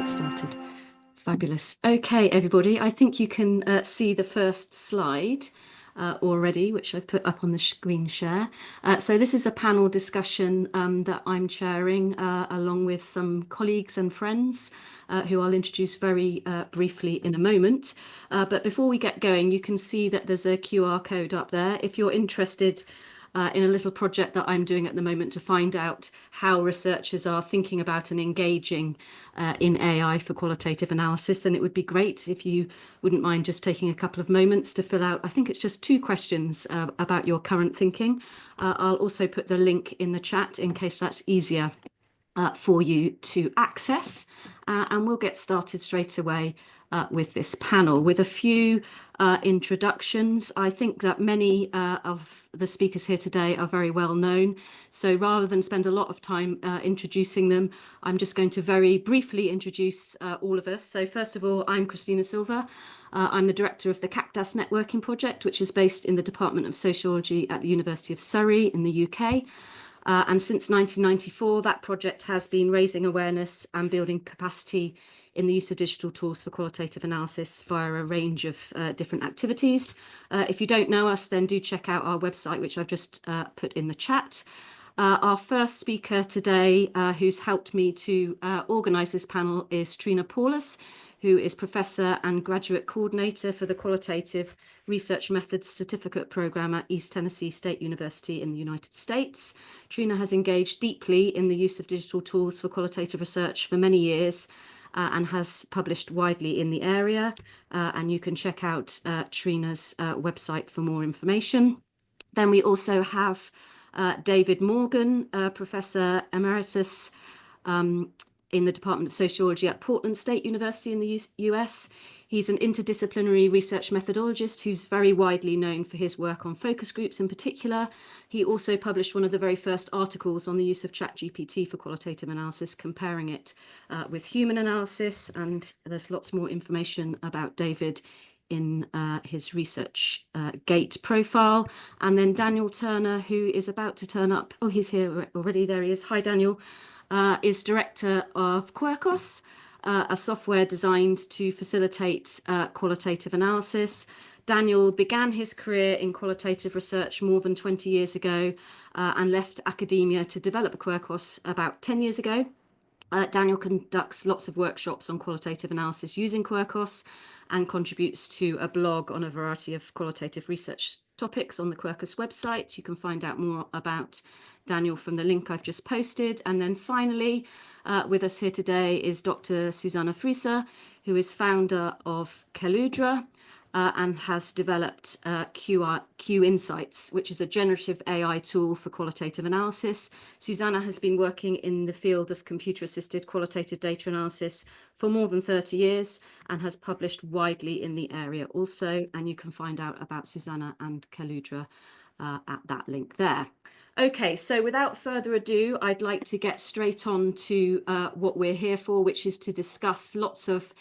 get started. Fabulous. Okay, everybody, I think you can see the first slide already, which I've put up on the screen share. So this is a panel discussion that I'm chairing along with some colleagues and friends who I'll introduce very briefly in a moment. But before we get going, you can see that there's a QR code up there. If you're interested in a little project that I'm doing at the moment to find out how researchers are thinking about and engaging in AI for qualitative analysis. And it would be great if you wouldn't mind just taking a couple of moments to fill out, I think it's just 2 questions about your current thinking. I'll also put the link in the chat in case that's easier for you to access. And we'll get started straight away with this panel with a few introductions. I think that many of the speakers here today are very well known. So rather than spend a lot of time introducing them, I'm just going to very briefly introduce all of us. So first of all, I'm Christina Silver. I'm the director of the Cactus Networking Project, which is based in the Department of Sociology at the University of Surrey in the UK. And since 1994, that project has been raising awareness and building capacity in the use of digital tools for qualitative analysis via a range of different activities. If you don't know us, then do check out our website, which I've just put in the chat. Our first speaker today, who's helped me to organise this panel, is Trena Paulus, who is Professor and Graduate Coordinator for the Qualitative Research Methods Certificate Programme at East Tennessee State University in the United States. Trena has engaged deeply in the use of digital tools for qualitative research for many years and has published widely in the area. And you can check out Trena's website for more information. Then we also have David Morgan, Professor Emeritus in the Department of Sociology at Portland State University in the US. He's an interdisciplinary research methodologist who's very widely known for his work on focus groups in particular. He also published one of the very first articles on the use of ChatGPT for qualitative analysis, comparing it with human analysis. And there's lots more information about David in his research gate profile. And then Daniel Turner, who is about to turn up. Oh, he's here already. There he is. Hi, Daniel. Is director of Quirkos, a software designed to facilitate qualitative analysis. Daniel began his career in qualitative research more than 20 years ago and left academia to develop Quirkos about 10 years ago. Daniel conducts lots of workshops on qualitative analysis using Quirkos and contributes to a blog on a variety of qualitative research topics on the Quirkos website. You can find out more about Daniel from the link I've just posted. And then finally, with us here today is Dr Susanne Friese, who is founder of Qualitative and has developed Q Insights, which is a generative AI tool for qualitative analysis. Susanna has been working in the field of computer-assisted qualitative data analysis for more than 30 years and has published widely in the area also. And you can find out about Susanna and Qualitative at that link there. Okay, so without further ado, I'd like to get straight on to what we're here for, which is to discuss lots of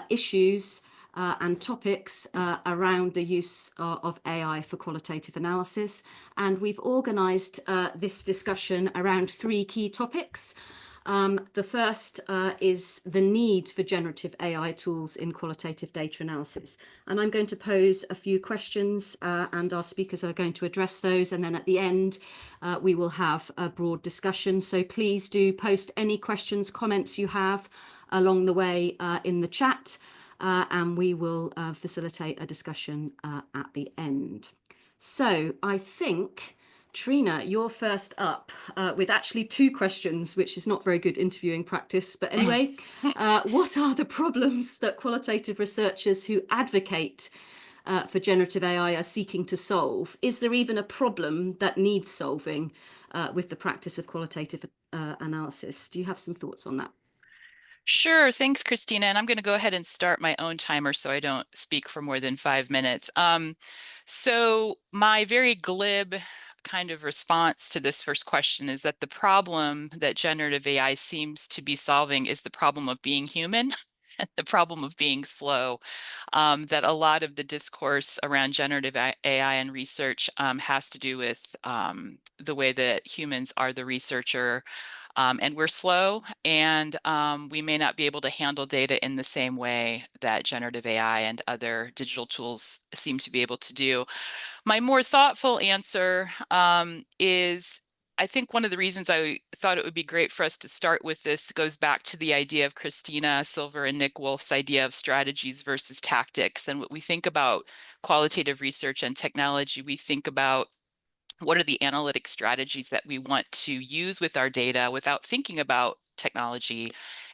issues and topics around the use of AI for qualitative analysis. And we've organised this discussion around 3 key topics. The first is the need for generative AI tools in qualitative data analysis. And I'm going to pose a few questions and our speakers are going to address those. And then at the end, we will have a broad discussion. So please do post any questions, comments you have along the way in the chat. And we will facilitate a discussion at the end. So I think, Trena, you're first up with actually 2 questions, which is not very good interviewing practice. But anyway, what are the problems that qualitative researchers who advocate for generative AI are seeking to solve? Is there even a problem that needs solving with the practice of qualitative analysis? Do you have some thoughts on that? Sure. Thanks, Christina. And I'm going to go ahead and start my own timer so I don't speak for more than 5 minutes. So my very glib kind of response to this first question is that the problem that generative AI seems to be solving is the problem of being human. The problem of being slow, that a lot of the discourse around generative AI and research has to do with the way that humans are the researcher, And we're slow, and we may not be able to handle data in the same way that generative AI and other digital tools seem to be able to do. My more thoughtful answer is, I think one of the reasons I thought it would be great for us to start with this goes back to the idea of Christina Silver and Nick Wolf's idea of strategies versus tactics. And what we think about qualitative research and technology, we think about what are the analytic strategies that we want to use with our data without thinking about technology,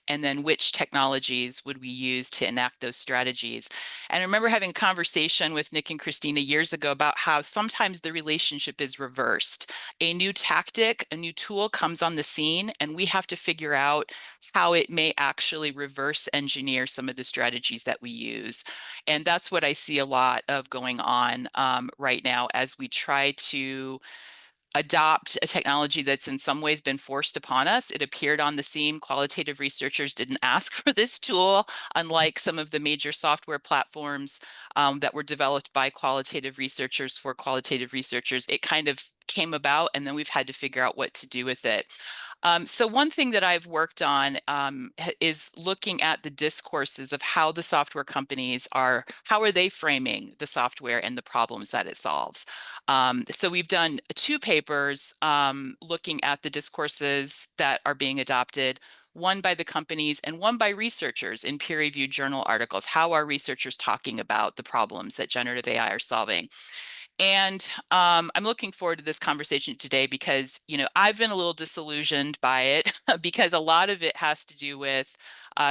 and then which technologies would we use to enact those strategies. And I remember having a conversation with Nick and Christina years ago about how sometimes the relationship is reversed. A new tactic, a new tool comes on the scene, and we have to figure out how it may actually reverse engineer some of the strategies that we use. And that's what I see a lot of going on right now as we try to adopt a technology that's in some ways been forced upon us. It appeared on the scene. Qualitative researchers didn't ask for this tool, unlike some of the major software platforms that were developed by qualitative researchers for qualitative researchers. It kind of came about, and then we've had to figure out what to do with it. So one thing that I've worked on is looking at the discourses of how the software companies are, how are they framing the software and the problems that it solves. So we've done 2 papers looking at the discourses that are being adopted, one by the companies and one by researchers in peer-reviewed journal articles. How are researchers talking about the problems that generative AI are solving? And I'm looking forward to this conversation today because, I've been a little disillusioned by it because a lot of it has to do with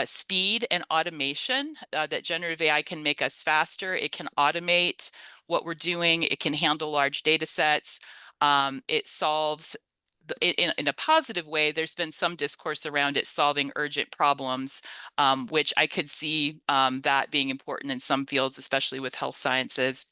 speed and automation, that generative AI can make us faster. It can automate what we're doing. It can handle large data sets. It solves in a positive way. There's been some discourse around it solving urgent problems, which I could see that being important in some fields, especially with health sciences.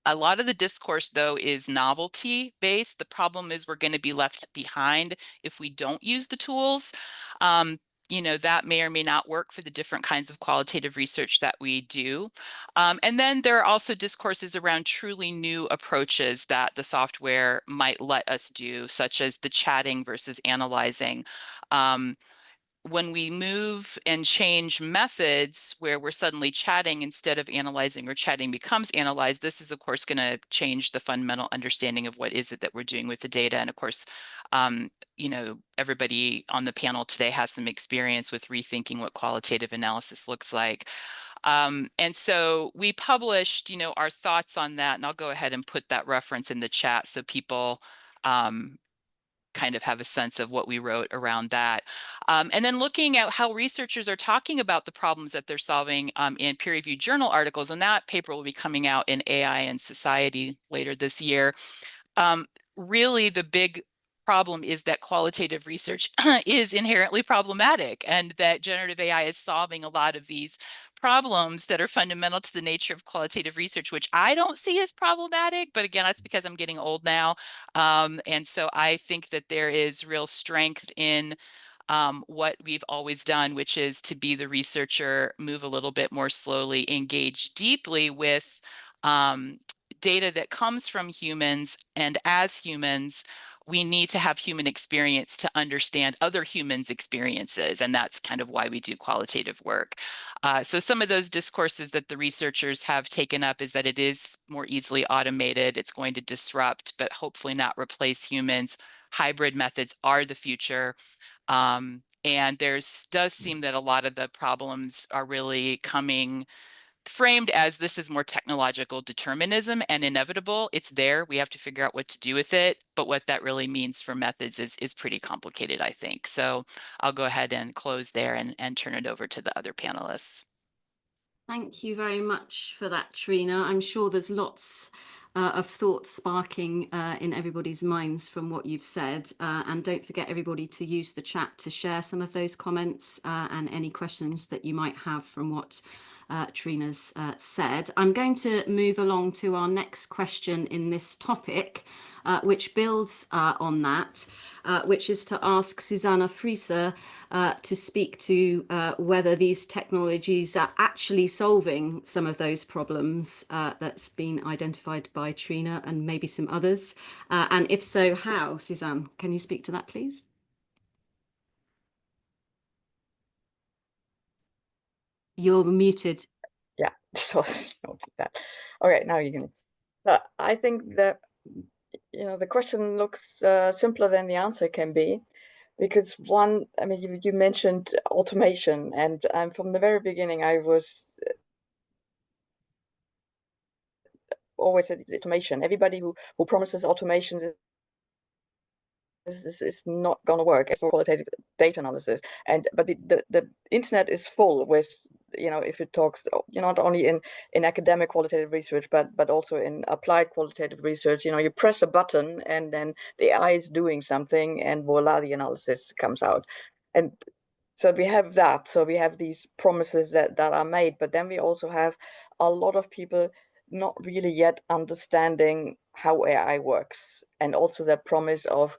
A lot of the discourse, though, is novelty based. The problem is we're going to be left behind if we don't use the tools. That may or may not work for the different kinds of qualitative research that we do. And then there are also discourses around truly new approaches that the software might let us do, such as the chatting versus analyzing. When we move and change methods where we're suddenly chatting instead of analyzing, or chatting becomes analyzed, this is, of course, going to change the fundamental understanding of what is it that we're doing with the data. And of course, everybody on the panel today has some experience with rethinking what qualitative analysis looks like. And so we published, our thoughts on that, and I'll go ahead and put that reference in the chat so people kind of have a sense of what we wrote around that. And then looking at how researchers are talking about the problems that they're solving in peer-reviewed journal articles, and that paper will be coming out in AI and Society later this year. Really, the big problem is that qualitative research is inherently problematic, and that generative AI is solving a lot of these problems that are fundamental to the nature of qualitative research, which I don't see as problematic. But again, that's because I'm getting old now. And so I think that there is real strength in what we've always done, which is to be the researcher, move a little bit more slowly, engage deeply with data that comes from humans. And as humans, we need to have human experience to understand other humans' experiences. And that's kind of why we do qualitative work. So some of those discourses that the researchers have taken up is that it is more easily automated. It's going to disrupt, but hopefully not replace humans. Hybrid methods are the future. And does seem that a lot of the problems are really framed as this is more technological determinism and inevitable. It's there. We have to figure out what to do with it. But what that really means for methods is pretty complicated, I think. So I'll go ahead and close there and turn it over to the other panelists. Thank you very much for that, Trena. I'm sure there's lots of thoughts sparking in everybody's minds from what you've said. And don't forget, everybody, to use the chat to share some of those comments and any questions that you might have from what Trena's said. I'm going to move along to our next question in this topic, which builds on that, which is to ask Susanne Friese to speak to whether these technologies are actually solving some of those problems that's been identified by Trena and maybe some others. And if so, how? Susanne, can you speak to that, please? You're muted. Yeah, so don't do that. Okay, now you can. I think that the question looks simpler than the answer can be, because one, I mean, you mentioned automation, and from the very beginning, I was always said automation. Everybody who promises automation is not going to work as for qualitative data analysis. But the internet is full with, if it talks, not only in academic qualitative research, but also in applied qualitative research, you press a button and then the AI is doing something and voila, the analysis comes out. And so we have that. So we have these promises that are made, but then we also have a lot of people not really yet understanding how AI works, and also that promise of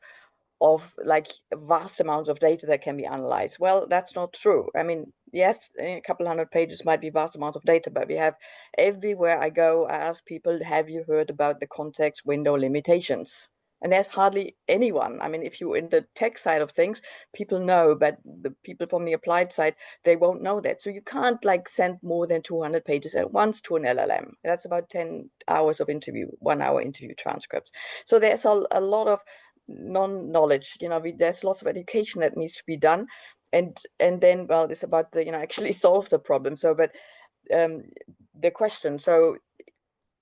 like vast amounts of data that can be analyzed. Well, that's not true. I mean, yes, a couple hundred pages might be vast amounts of data, but we have, everywhere I go, I ask people, have you heard about the context window limitations? And there's hardly anyone. I mean, if you're in the tech side of things, people know, but the people from the applied side, they won't know that. So you can't like send more than 200 pages at once to an LLM. That's about 10 hours of interview, 1 hour interview transcripts. So there's a lot of non-knowledge. There's lots of education that needs to be done, and then, well, it's about the actually solve the problem. So, but the question, so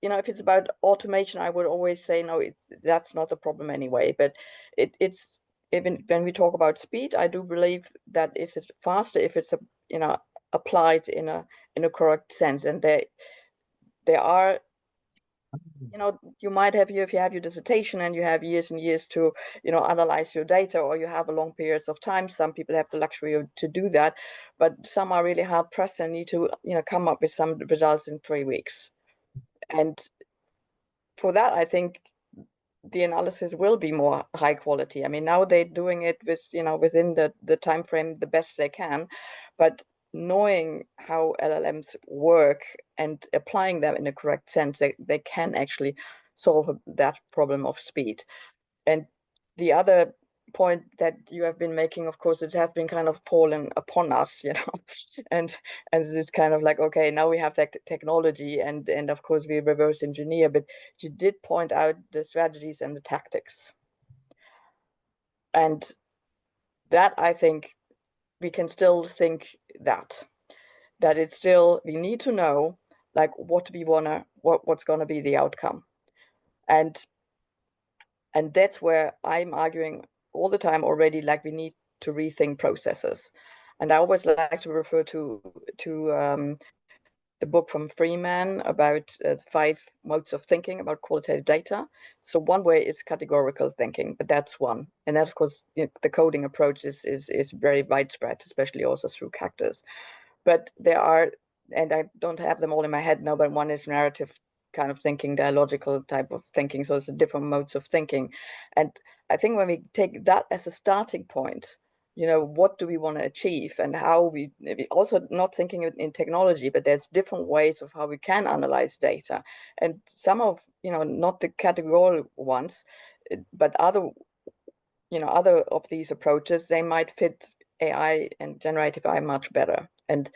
if it's about automation, I would always say no, that's not a problem anyway. But it's, even when we talk about speed, I do believe that is faster if it's applied in a correct sense. And there are, you might have, if you have your dissertation and you have years and years to, analyze your data, or you have a long periods of time. Some people have the luxury to do that, but some are really hard pressed and need to, come up with some results in 3 weeks. And for that, I think the analysis will be more high quality. I mean, now they're doing it with, within the time frame the best they can, but knowing how LLMs work and applying them in a correct sense, they can actually solve that problem of speed. And the other point that you have been making, of course, it has been kind of fallen upon us, and it's kind of like, okay, now we have that technology, and of course we reverse engineer, but you did point out the strategies and the tactics. And that, I think, we can still think that it's still, we need to know like what we wanna, what's gonna be the outcome. And that's where I'm arguing all the time already, like we need to rethink processes. And I always like to refer to the book from Freeman about 5 modes of thinking about qualitative data. So one way is categorical thinking, but that's one. And that, of course, the coding approach is very widespread, especially also through Cactus. But there are, and I don't have them all in my head now, but one is narrative kind of thinking, dialogical type of thinking. So it's different modes of thinking. And I think when we take that as a starting point, what do we want to achieve, and how we also not thinking in technology, but there's different ways of how we can analyze data. And some of, not the categorical ones, but other of these approaches, they might fit AI and generative AI much better. And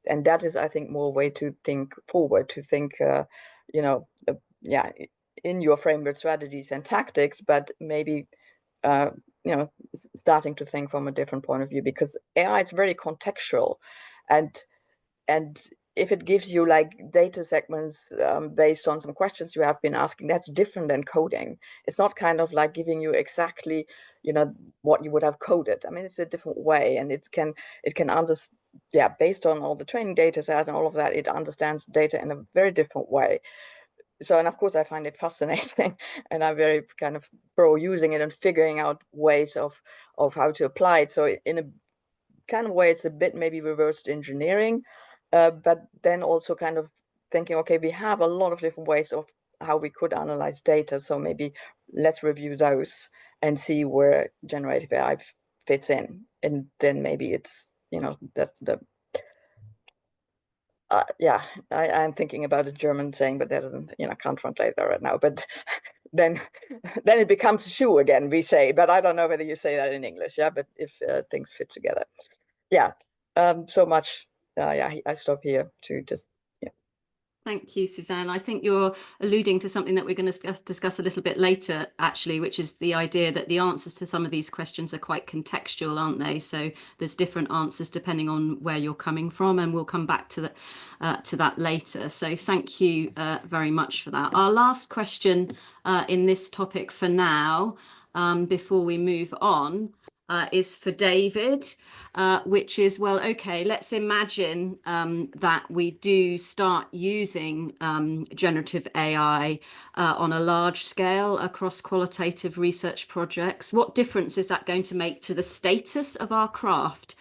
that is, I think, more way to think forward, to think, in your framework strategies and tactics, but maybe, starting to think from a different point of view, because AI is very contextual, and if it gives you like data segments based on some questions you have been asking, that's different than coding. It's not kind of like giving you exactly, what you would have coded. I mean, it's a different way, and it can understand, based on all the training data set and all of that, it understands data in a very different way. So, and of course, I find it fascinating, and I'm very kind of pro using it and figuring out ways of how to apply it. So in a kind of way, it's a bit maybe reversed engineering, but then also kind of thinking, okay, we have a lot of different ways of how we could analyze data. So maybe let's review those and see where generative AI fits in. And then maybe it's, I'm thinking about a German saying, but that doesn't, can't translate that right now. But then it becomes a shoe again, we say. But I don't know whether you say that in English, but if things fit together. So much yeah, I stop here to just. Thank you, Susanne. I think you're alluding to something that we're going to discuss a little bit later, actually, which is the idea that the answers to some of these questions are quite contextual, aren't they? So there's different answers depending on where you're coming from, and we'll come back to that later. So thank you very much for that. Our last question in this topic for now, before we move on, is for David, which is, well, okay, let's imagine that we do start using generative AI on a large scale across qualitative research projects. What difference is that going to make to the status of our craft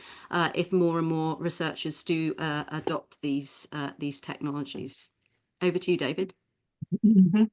if more and more researchers do adopt these technologies? Over to you, David. Mm-hmm.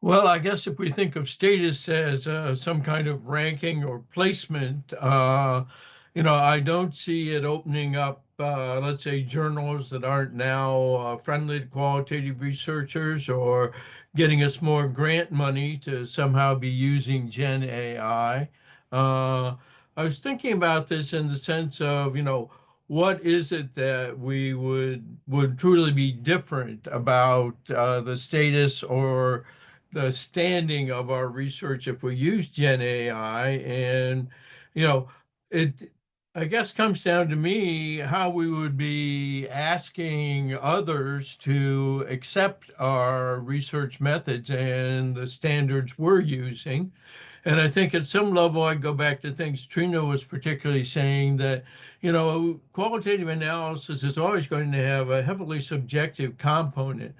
Well, I guess if we think of status as some kind of ranking or placement, I don't see it opening up, let's say, journals that aren't now friendly to qualitative researchers, or getting us more grant money to somehow be using Gen AI. I was thinking about this in the sense of, what is it that we would truly be different about the status or the standing of our research if we use Gen AI? And, it, I guess, comes down to me how we would be asking others to accept our research methods and the standards we're using. And I think at some level, I go back to things Trena was particularly saying, that, qualitative analysis is always going to have a heavily subjective component.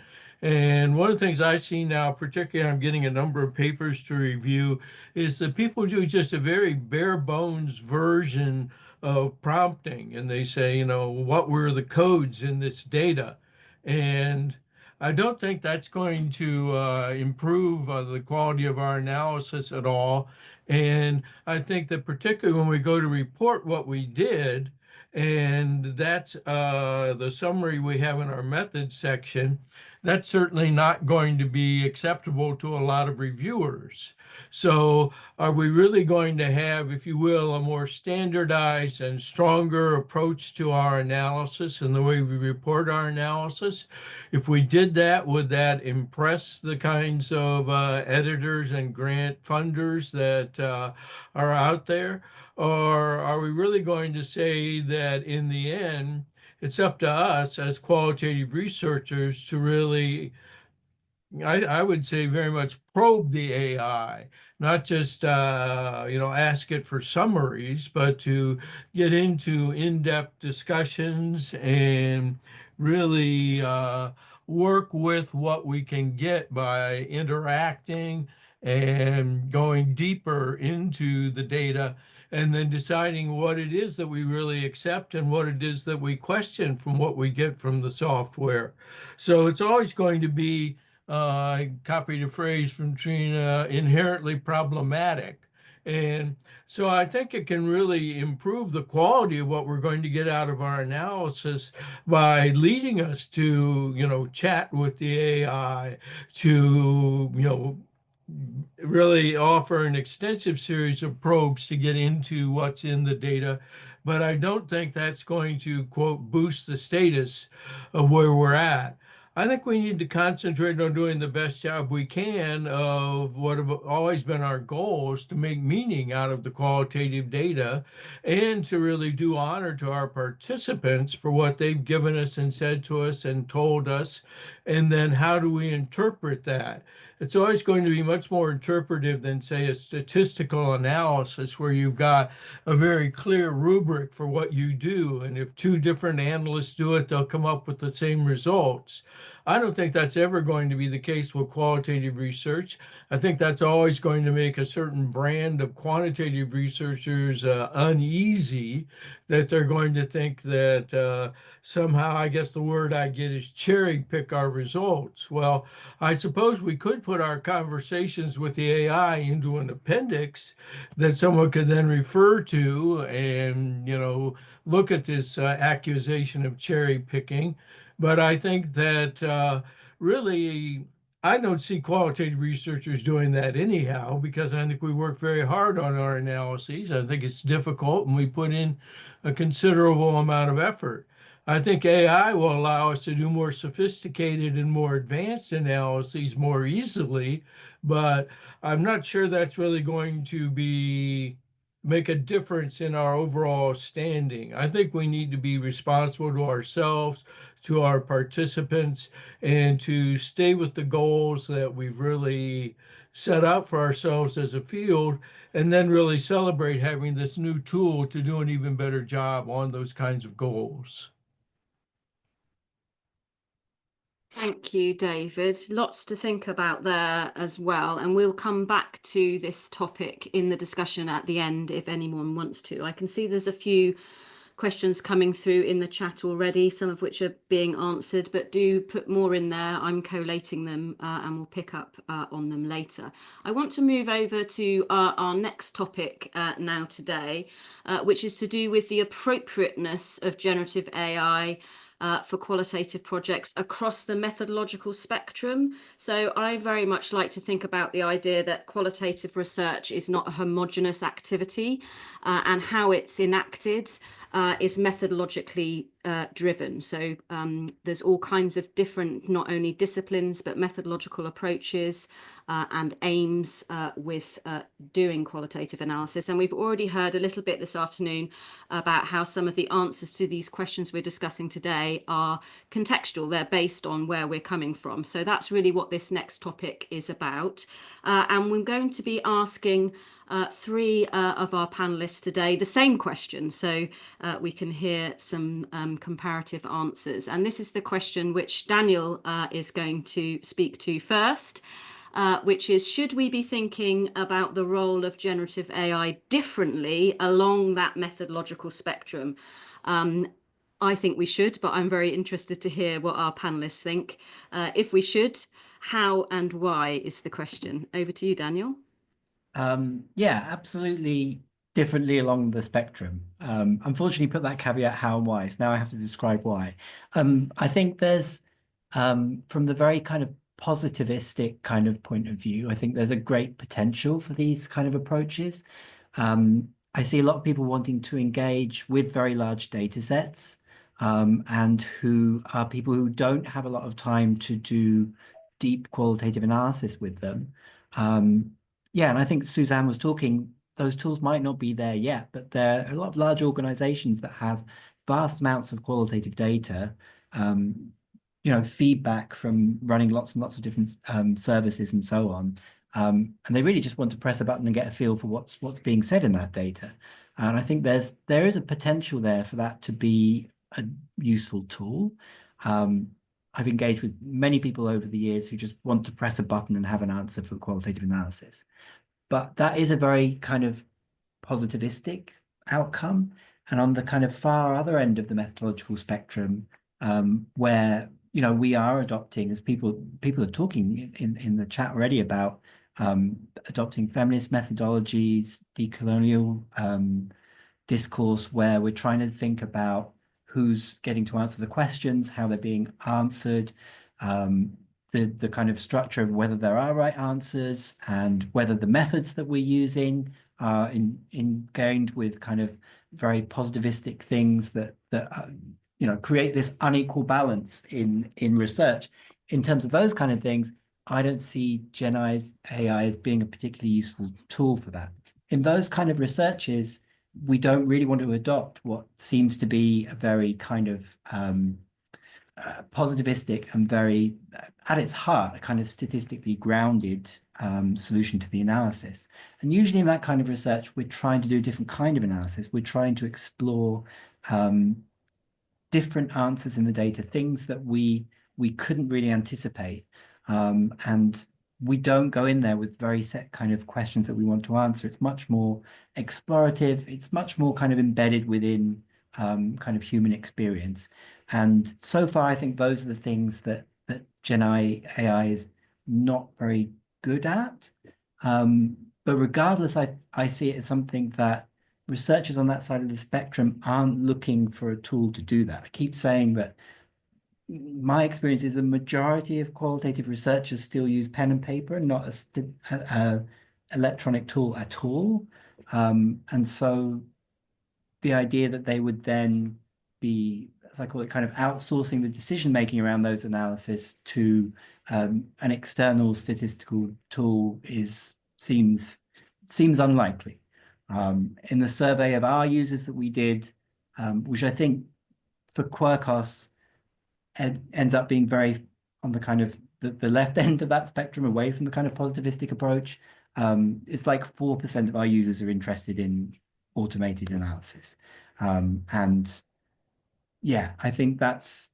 And one of the things I see now, particularly I'm getting a number of papers to review, is that people do just a very bare bones version of prompting. And they say, what were the codes in this data? And I don't think that's going to improve the quality of our analysis at all. And I think that particularly when we go to report what we did, and that's the summary we have in our methods section, that's certainly not going to be acceptable to a lot of reviewers. So are we really going to have, if you will, a more standardized and stronger approach to our analysis and the way we report our analysis? If we did that, would that impress the kinds of editors and grant funders that are out there? Or are we really going to say that in the end, it's up to us as qualitative researchers to really, I would say, very much probe the AI, not just ask it for summaries, but to get into in-depth discussions and really work with what we can get by interacting and going deeper into the data, and then deciding what it is that we really accept and what it is that we question from what we get from the software. So it's always going to be, I copied a phrase from Trena, inherently problematic. And so I think it can really improve the quality of what we're going to get out of our analysis by leading us to, chat with the AI, to, really offer an extensive series of probes to get into what's in the data. But I don't think that's going to, quote, boost the status of where we're at. I think we need to concentrate on doing the best job we can of what have always been our goals, to make meaning out of the qualitative data and to really do honor to our participants for what they've given us and said to us and told us. And then how do we interpret that? It's always going to be much more interpretive than, say, a statistical analysis where you've got a very clear rubric for what you do. And if two different analysts do it, they'll come up with the same results. I don't think that's ever going to be the case with qualitative research. I think that's always going to make a certain brand of quantitative researchers uneasy, that they're going to think that somehow, I guess the word I get is cherry pick our results. Well, I suppose we could put our conversations with the AI into an appendix that someone could then refer to and, look at this accusation of cherry picking. But I think that really, I don't see qualitative researchers doing that anyhow, because I think we work very hard on our analyses. I think it's difficult and we put in a considerable amount of effort. I think AI will allow us to do more sophisticated and more advanced analyses more easily, but I'm not sure that's really going to make a difference in our overall standing. I think we need to be responsible to ourselves, to our participants, and to stay with the goals that we've really set out for ourselves as a field, and then really celebrate having this new tool to do an even better job on those kinds of goals. Thank you, David. Lots to think about there as well. And we'll come back to this topic in the discussion at the end if anyone wants to. I can see there's a few questions coming through in the chat already, some of which are being answered, but do put more in there. I'm collating them and we'll pick up on them later. I want to move over to our next topic now today, which is to do with the appropriateness of generative AI for qualitative projects across the methodological spectrum. So I very much like to think about the idea that qualitative research is not a homogeneous activity and how it's enacted is methodologically driven. So there's all kinds of different, not only disciplines, but methodological approaches and aims with doing qualitative analysis. And we've already heard a little bit this afternoon about how some of the answers to these questions we're discussing today are contextual. They're based on where we're coming from. So that's really what this next topic is about. And we're going to be asking three of our panelists today the same question, so we can hear some comparative answers. And this is the question which Daniel is going to speak to first, which is, should we be thinking about the role of generative AI differently along that methodological spectrum? I think we should, but I'm very interested to hear what our panelists think. If we should, how and why is the question. Over to you, Daniel. Yeah, absolutely differently along the spectrum. Unfortunately, put that caveat, how and why. So now I have to describe why. I think there's, from the very kind of positivistic kind of point of view, I think there's a great potential for these kind of approaches. I see a lot of people wanting to engage with very large data sets, and who are people who don't have a lot of time to do deep qualitative analysis with them. Yeah, and I think Susanne was talking, those tools might not be there yet, but there are a lot of large organizations that have vast amounts of qualitative data, feedback from running lots and lots of different services and so on. And they really just want to press a button and get a feel for what's being said in that data. And I think there is a potential there for that to be a useful tool. I've engaged with many people over the years who just want to press a button and have an answer for qualitative analysis. But that is a very kind of positivistic outcome. And on the kind of far other end of the methodological spectrum, where we are adopting, as people are talking in the chat already about adopting feminist methodologies, decolonial discourse, where we're trying to think about who's getting to answer the questions, how they're being answered, the kind of structure of whether there are right answers, and whether the methods that we're using are ingrained with kind of very positivistic things that create this unequal balance in research. In terms of those kind of things, I don't see Gen AI as being a particularly useful tool for that. In those kind of researches, we don't really want to adopt what seems to be a very kind of positivistic and very, at its heart, a kind of statistically grounded solution to the analysis. And usually in that kind of research, we're trying to do a different kind of analysis. We're trying to explore different answers in the data, things that we couldn't really anticipate. And we don't go in there with very set kind of questions that we want to answer. It's much more explorative. It's much more kind of embedded within kind of human experience. And so far, I think those are the things that Gen AI is not very good at. But regardless, I see it as something that researchers on that side of the spectrum aren't looking for a tool to do that. I keep saying that my experience is the majority of qualitative researchers still use pen and paper and not a electronic tool at all. And so the idea that they would then be as I call it, kind of outsourcing the decision making around those analysis to an external statistical tool seems unlikely. In the survey of our users that we did, which I think for Quirkos ends up being very on the kind of the left end of that spectrum, away from the kind of positivistic approach. It's like 4% of our users are interested in automated analysis. And yeah, I think there's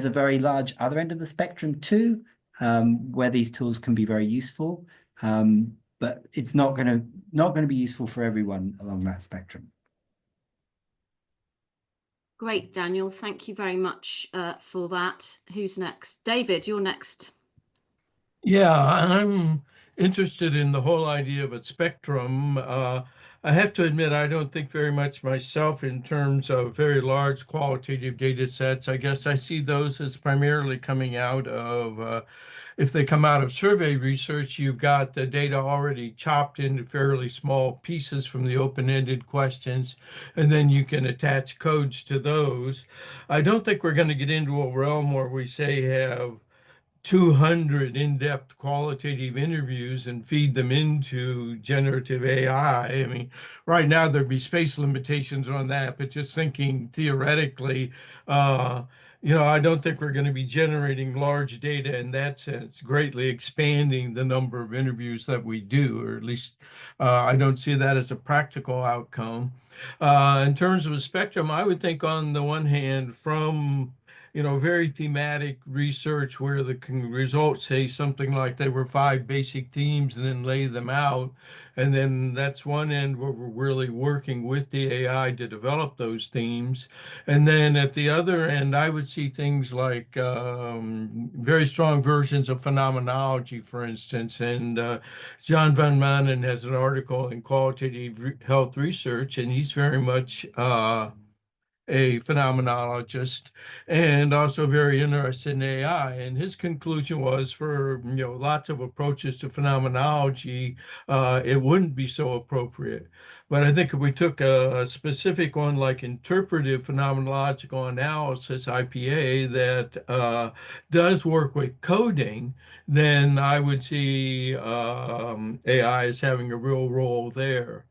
a very large other end of the spectrum too, where these tools can be very useful. But it's not going to be useful for everyone along that spectrum. Great, Daniel. Thank you very much for that. Who's next? David, you're next. Yeah, I'm interested in the whole idea of a spectrum. I have to admit, I don't think very much myself in terms of very large qualitative data sets. I guess I see those as primarily coming out of, if they come out of survey research, you've got the data already chopped into fairly small pieces from the open-ended questions, and then you can attach codes to those. I don't think we're going to get into a realm where we say have 200 in-depth qualitative interviews and feed them into generative AI. I mean, right now there'd be space limitations on that, but just thinking theoretically, I don't think we're going to be generating large data in that sense, greatly expanding the number of interviews that we do, or at least I don't see that as a practical outcome. In terms of a spectrum, I would think on the one hand, from very thematic research where the results say something like there were 5 basic themes and then lay them out. And then that's one end where we're really working with the AI to develop those themes. And then at the other end, I would see things like very strong versions of phenomenology, for instance. And John van Manen has an article in Qualitative Health Research, and he's very much a phenomenologist and also very interested in AI. And his conclusion was for lots of approaches to phenomenology, it wouldn't be so appropriate. But I think if we took a specific one like interpretive phenomenological analysis, IPA, that does work with coding, then I would see AI as having a real role there.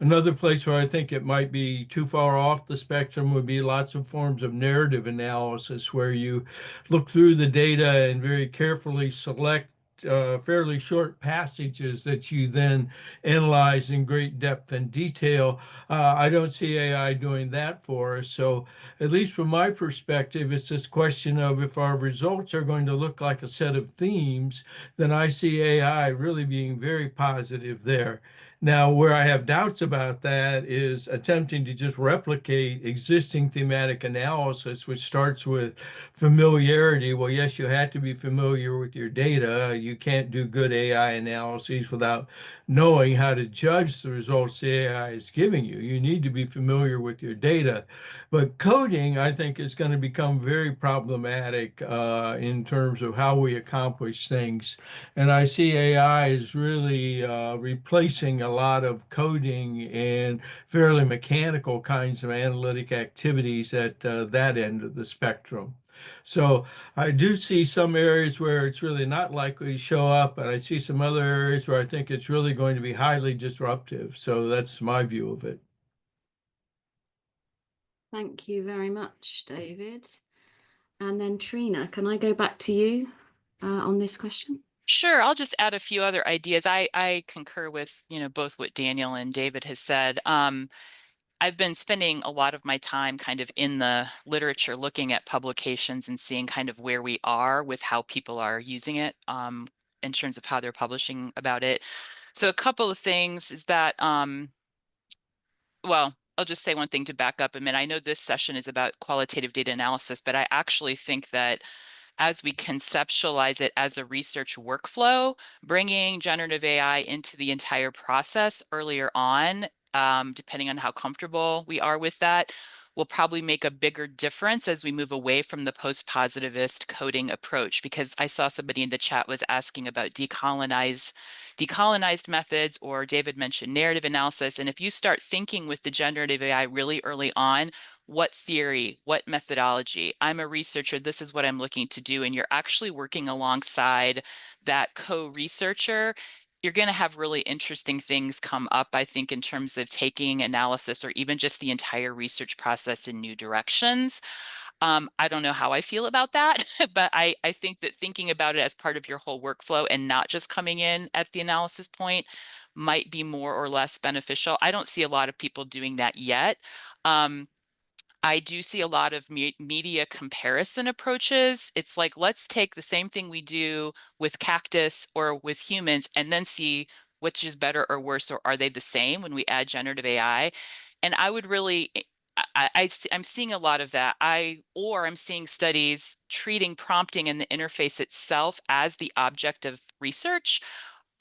Another place where I think it might be too far off the spectrum would be lots of forms of narrative analysis, where you look through the data and very carefully select fairly short passages that you then analyze in great depth and detail. I don't see AI doing that for us. So at least from my perspective, it's this question of if our results are going to look like a set of themes, then I see AI really being very positive there. Now, where I have doubts about that is attempting to just replicate existing thematic analysis, which starts with familiarity. Well, yes, you have to be familiar with your data. You can't do good AI analyses without knowing how to judge the results the AI is giving you. You need to be familiar with your data. But coding, I think, is going to become very problematic in terms of how we accomplish things. And I see AI as really replacing a lot of coding and fairly mechanical kinds of analytic activities at that end of the spectrum. So I do see some areas where it's really not likely to show up, and I see some other areas where I think it's really going to be highly disruptive. So that's my view of it. Thank you very much, David. And then Trena, can I go back to you on this question? Sure, I'll just add a few other ideas. I concur with, both what Daniel and David has said. I've been spending a lot of my time kind of in the literature looking at publications and seeing kind of where we are with how people are using it in terms of how they're publishing about it. So a couple of things is that, well, I'll just say one thing to back up a minute. I know this session is about qualitative data analysis, but I actually think that as we conceptualize it as a research workflow, bringing generative AI into the entire process earlier on, depending on how comfortable we are with that, will probably make a bigger difference as we move away from the post-positivist coding approach. Because I saw somebody in the chat was asking about decolonized methods, or David mentioned narrative analysis. And if you start thinking with the generative AI really early on, what theory, what methodology. I'm a researcher, this is what I'm looking to do. And you're actually working alongside that co-researcher, you're going to have really interesting things come up, I think, in terms of taking analysis or even just the entire research process in new directions. I don't know how I feel about that, but I think that thinking about it as part of your whole workflow and not just coming in at the analysis point might be more or less beneficial. I don't see a lot of people doing that yet. I do see a lot of media comparison approaches. It's like, let's take the same thing we do with cactus or with humans and then see which is better or worse, or are they the same when we add generative AI? And I would really, I'm seeing a lot of that. I'm seeing studies treating prompting and the interface itself as the object of research.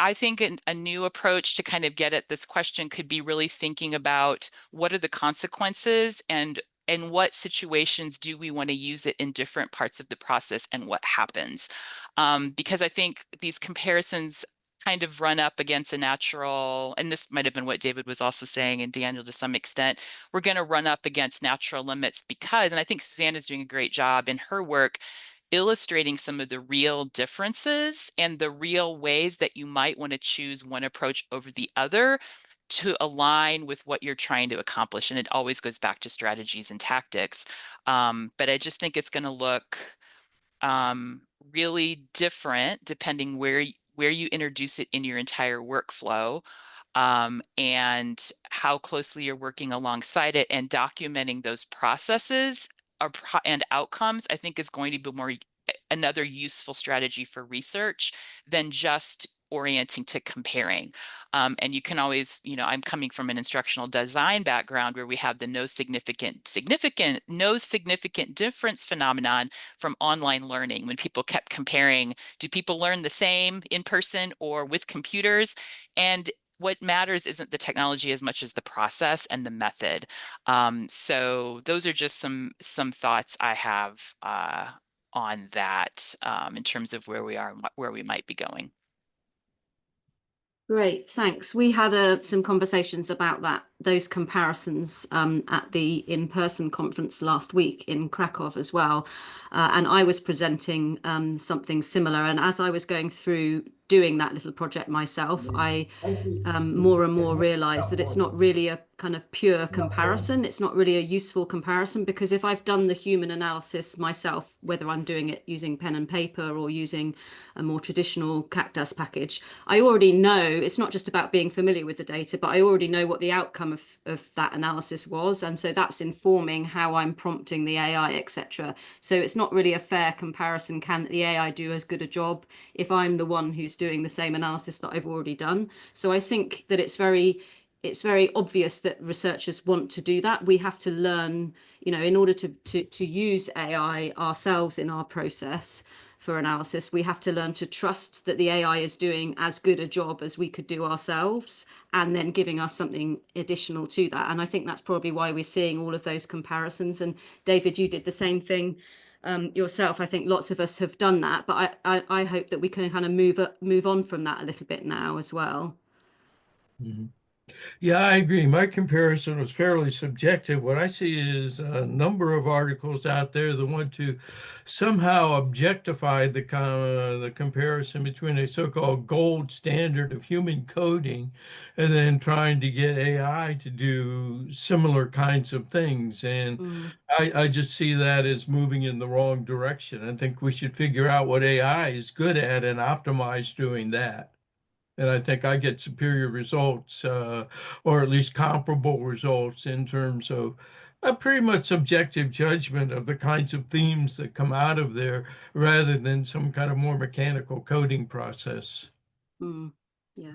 I think a new approach to kind of get at this question could be really thinking about what are the consequences and in what situations do we want to use it in different parts of the process and what happens. Because I think these comparisons kind of run up against a natural, and this might have been what David was also saying, and Daniel to some extent, we're going to run up against natural limits because, and I think Susanne is doing a great job in her work illustrating some of the real differences and the real ways that you might want to choose one approach over the other to align with what you're trying to accomplish. And it always goes back to strategies and tactics. But I just think it's going to look really different depending where you introduce it in your entire workflow, and how closely you're working alongside it, and documenting those processes and outcomes, I think is going to be another useful strategy for research than just orienting to comparing. And you can always, I'm coming from an instructional design background where we have the no significant difference phenomenon from online learning, when people kept comparing, do people learn the same in person or with computers? And what matters isn't the technology as much as the process and the method. So those are just some thoughts I have on that, in terms of where we are and where we might be going. Great, thanks. We had some conversations about those comparisons at the in-person conference last week in Krakow as well. And I was presenting something similar. And as I was going through doing that little project myself, I more and more realized that it's not really a kind of pure comparison. It's not really a useful comparison, because if I've done the human analysis myself, whether I'm doing it using pen and paper or using a more traditional Cactus package, I already know it's not just about being familiar with the data, but I already know what the outcome of that analysis was. And so that's informing how I'm prompting the AI, etc. So it's not really a fair comparison. Can the AI do as good a job if I'm the one who's doing the same analysis that I've already done? So I think that it's very obvious that researchers want to do that. We have to learn, in order to use AI ourselves in our process for analysis, we have to learn to trust that the AI is doing as good a job as we could do ourselves, and then giving us something additional to that. And I think that's probably why we're seeing all of those comparisons. And David, you did the same thing yourself. I think lots of us have done that, but I hope that we can kind of move on from that a little bit now as well. Mm-hmm. Yeah, I agree. My comparison was fairly subjective. What I see is a number of articles out there that want to somehow objectify the comparison between a so-called gold standard of human coding and then trying to get AI to do similar kinds of things. And I just see that as moving in the wrong direction. I think we should figure out what AI is good at and optimize doing that. And I think I get superior results, or at least comparable results, in terms of a pretty much subjective judgment of the kinds of themes that come out of there, rather than some kind of more mechanical coding process. Yeah.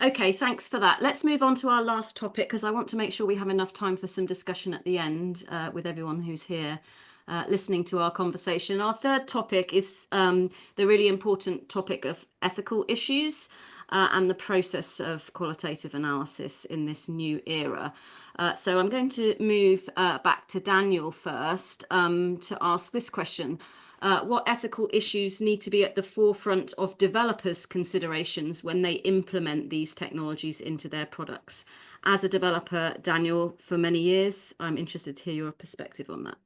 Okay, thanks for that. Let's move on to our last topic, because I want to make sure we have enough time for some discussion at the end with everyone who's here listening to our conversation. Our third topic is the really important topic of ethical issues and the process of qualitative analysis in this new era. So I'm going to move back to Daniel first to ask this question. what ethical issues need to be at the forefront of developers' considerations when they implement these technologies into their products? As a developer, Daniel, for many years, I'm interested to hear your perspective on that.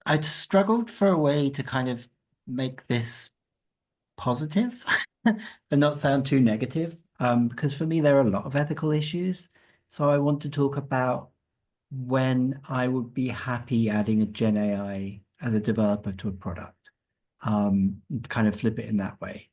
I'd struggled for a way to kind of make this positive but not sound too negative, because for me there are a lot of ethical issues. So I want to talk about when I would be happy adding a Gen AI as a developer to a product, kind of flip it in that way.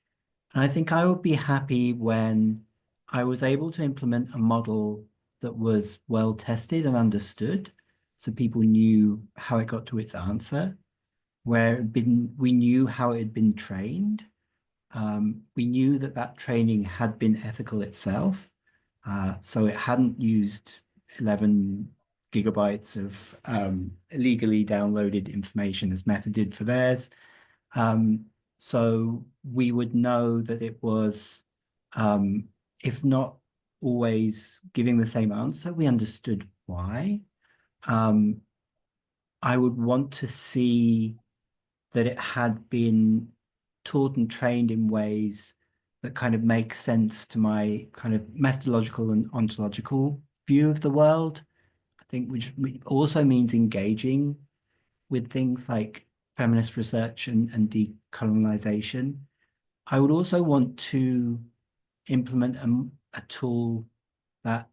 And I think I would be happy when I was able to implement a model that was well tested and understood, so people knew how it got to its answer, where we knew how it had been trained. We knew that that training had been ethical itself. So it hadn't used 11 gigabytes of illegally downloaded information as Meta did for theirs. So we would know that it was, if not always giving the same answer, we understood why. I would want to see that it had been taught and trained in ways that kind of make sense to my kind of methodological and ontological view of the world. I think which also means engaging with things like feminist research and decolonization. I would also want to implement a tool that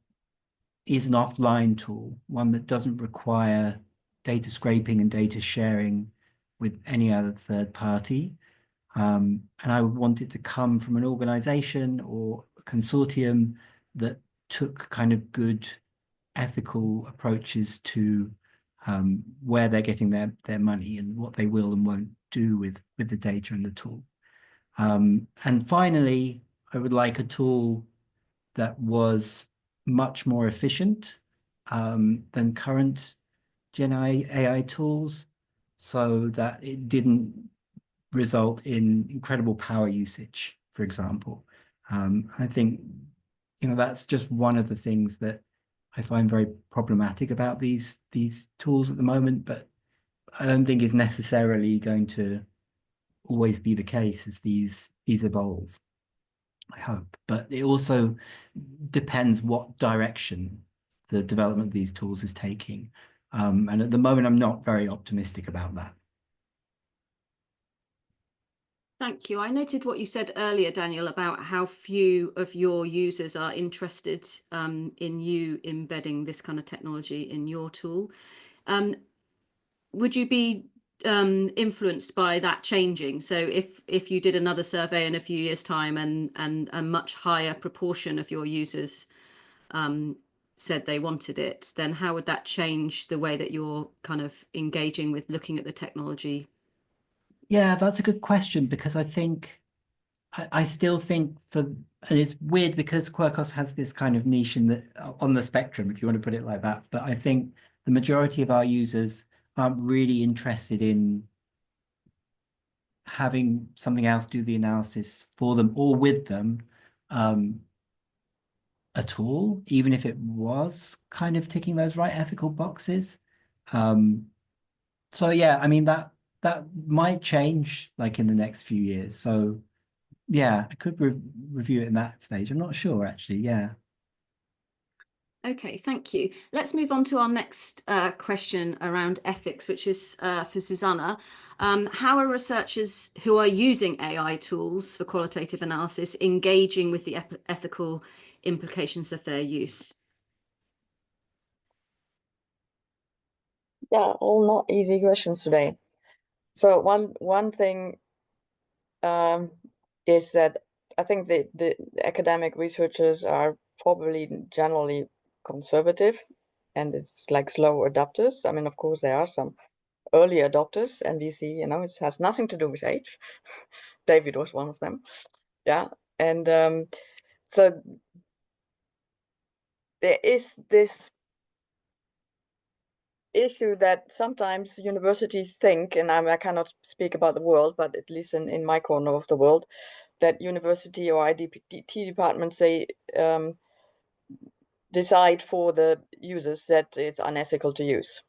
is an offline tool, one that doesn't require data scraping and data sharing with any other third party. And I would want it to come from an organization or a consortium that took kind of good ethical approaches to where they're getting their money and what they will and won't do with the data and the tool. And finally, I would like a tool that was much more efficient than current Gen AI tools, so that it didn't result in incredible power usage, for example. I think, that's just one of the things that I find very problematic about these tools at the moment, but I don't think is necessarily going to always be the case as these evolve, I hope. But it also depends what direction the development of these tools is taking. And at the moment, I'm not very optimistic about that. Thank you. I noted what you said earlier, Daniel, about how few of your users are interested in you embedding this kind of technology in your tool. Would you be influenced by that changing? So if you did another survey in a few years' time and a much higher proportion of your users said they wanted it, then how would that change the way that you're kind of engaging with looking at the technology? Yeah, that's a good question, because I think I still think and it's weird because Quirkos has this kind of niche on the spectrum, if you want to put it like that. But I think the majority of our users aren't really interested in having something else do the analysis for them or with them at all, even if it was kind of ticking those right ethical boxes. So yeah, I mean that might change like in the next few years. So yeah, I could review it in that stage. I'm not sure actually. Yeah. Okay, thank you. Let's move on to our next question around ethics, which is for Susanne. How are researchers who are using AI tools for qualitative analysis engaging with the ethical implications of their use? Yeah, all not easy questions today. So one thing is that I think the academic researchers are probably generally conservative, and it's like slow adopters. I mean, of course, there are some early adopters, and we see, it has nothing to do with age. David was one of them. Yeah, and so there is this issue that sometimes universities think, and I cannot speak about the world, but at least in my corner of the world, that university or IDT departments decide for the users that it's unethical to use.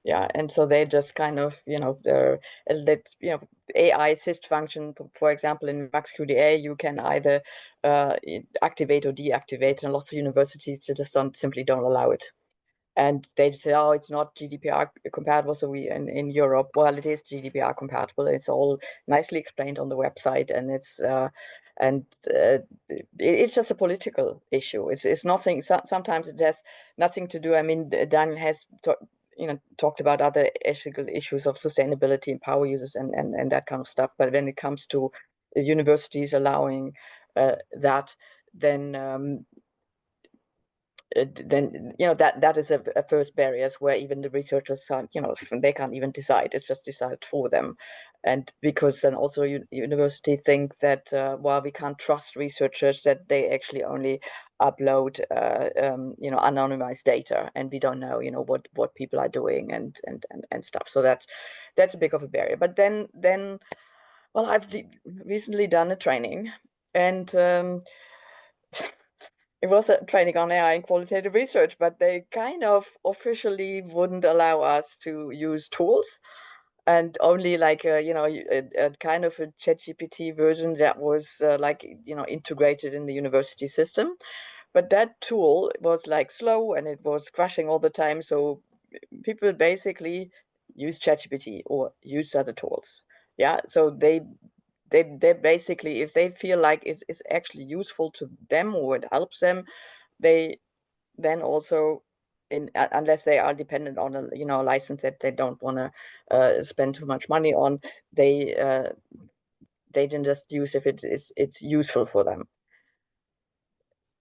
Yeah, and so they just kind of, AI assist function, for example, in Max QDA, you can either activate or deactivate, and lots of universities just simply don't allow it. And they just say, oh, it's not GDPR compatible. So we in Europe, well, it is GDPR compatible. It's all nicely explained on the website, and it's just a political issue. It's nothing. Sometimes it has nothing to do. I mean, Daniel has talked about other ethical issues of sustainability and power users and that kind of stuff. But when it comes to universities allowing that, then that is a first barrier where even the researchers can't, they can't even decide. It's just decided for them. And because then also university think that while we can't trust researchers, that they actually only upload anonymized data, and we don't know what people are doing and stuff. So that's a big of a barrier. But then well, I've recently done a training, and it was a training on AI and qualitative research, but they kind of officially wouldn't allow us to use tools, and only like a kind of a ChatGPT version that was integrated in the university system. But that tool was like slow and it was crashing all the time. So people basically use ChatGPT or use other tools. Yeah, so they basically, if they feel like it's actually useful to them or it helps them, they then also, unless they are dependent on a license that they don't want to spend too much money on, they can just use if it's useful for them.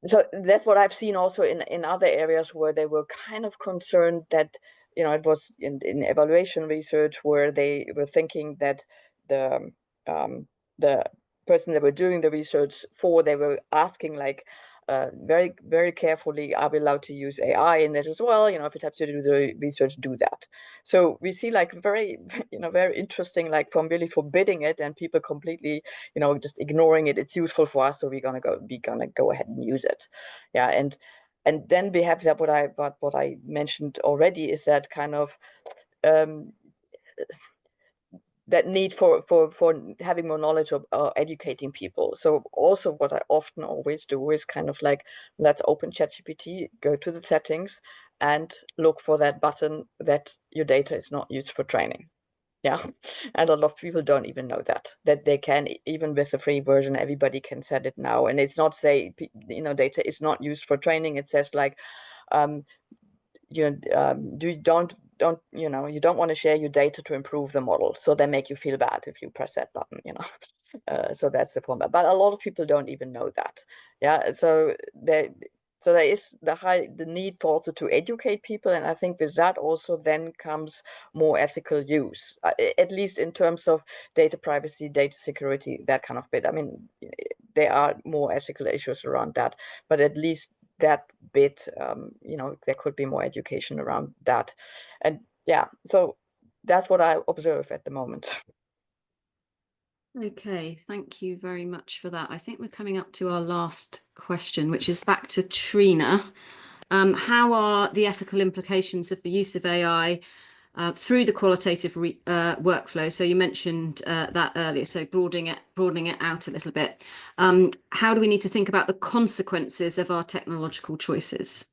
So that's what I've seen also in other areas where they were kind of concerned that it was in evaluation research where they were thinking that the person they were doing the research for, they were asking like very, very carefully, are we allowed to use AI? And that as well, if it helps you to do the research, do that. So we see like very, very interesting, like from really forbidding it and people completely, just ignoring it. It's useful for us, so we're gonna go ahead and use it. Yeah, and then we have that what I mentioned already is that kind of that need for having more knowledge of educating people. So also what I often always do is kind of like, let's open ChatGPT, go to the settings and look for that button that your data is not used for training. Yeah, and a lot of people don't even know that they can, even with the free version, everybody can set it now. And it's not say, data is not used for training. It says like, you don't want to share your data to improve the model, so they make you feel bad if you press that button. So that's the format, but a lot of people don't even know that. Yeah, so there is the need for also to educate people, and I think with that also then comes more ethical use, at least in terms of data privacy, data security, that kind of bit. I mean, there are more ethical issues around that, but at least that bit, there could be more education around that. And yeah, so that's what I observe at the moment. Okay, thank you very much for that. I think we're coming up to our last question, which is back to Trena. How are the ethical implications of the use of AI through the qualitative workflow? So you mentioned that earlier, so broadening it out a little bit. How do we need to think about the consequences of our technological choices?